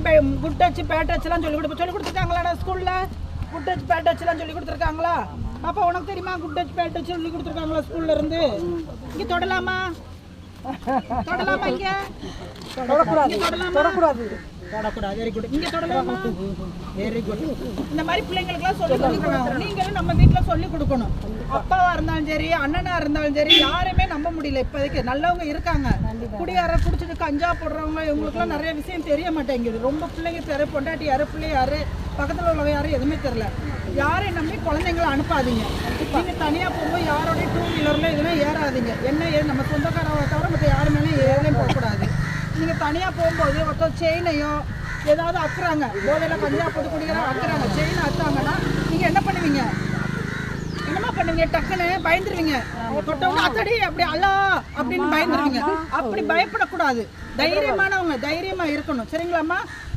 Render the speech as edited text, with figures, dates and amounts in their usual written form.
பிள்ளைங்களுக்குலாம் good touch bad டச்லாம் சொல்லி கொடுத்துருக்காங்களாடா ஸ்கூல்ல? Good touch bad டச்லாம் சொல்லி கொடுத்துருக்காங்களா? அப்போ உனக்கு தெரியுமா குட் டச் பேட் டச் சொல்லி கொடுத்துருக்காங்களா ஸ்கூல்ல இருந்து? இங்க தொடலாமா? தொடலாமா? இங்க தொடக்கூடாது. Very good. இங்க தொடலாமா? Very good. இந்த மாதிரி பிள்ளைங்களுக்குலாம் சொல்லி கொடுக்கணும். நீங்களும் நம்ம வீட்டில் சொல்லி கொடுக்கணும். அப்பாவா இருந்தாலும் சரி, அண்ணனா இருந்தாலும் சரி, யாருமே நம்ப முடியல. இப்போதைக்கு நல்லவங்க இருக்காங்க, குடியார குடிச்சிட்டு கஞ்சா போடுறவங்க, இவங்களுக்குலாம் நிறைய விஷயம் தெரிய மாட்டேங்குது. ரொம்ப பிள்ளைங்க பேரு, பொண்டாட்டி யாரு, பிள்ளை யாரு, பக்கத்தில் உள்ளவங்க யாரும் எதுவுமே தெரியல. யாரையும் நம்பி குழந்தைங்களை அனுப்பாதீங்க. நீங்கள் தனியாக போகும்போது யாரோடய டூ வீலரில் இதெல்லாம் ஏறாதீங்க. என்ன நம்ம சொந்தக்காரவை தவிர மற்ற யாரு மேலே ஏறலையும் போகக்கூடாது. நீங்கள் தனியாக போகும்போது ஒருத்தர் செயினையோ ஏதாவது அக்குறாங்க, போதையில் கஞ்சா போட்டு குடிக்கிறாங்க, அக்குறாங்க, செயினை அத்தாங்கன்னா நீங்கள் என்ன பண்ணுவீங்க? என்னமா பண்ணுவீங்க? டக்குன்னு பயந்துருவீங்க. தொட்டவங்க அத்தடி அப்படி அல்லா அப்படின்னு பயந்துருவீங்க. அப்படி பயப்படக்கூடாது. தைரியமானவங்க தைரியமாக இருக்கணும். சரிங்களாம்மா?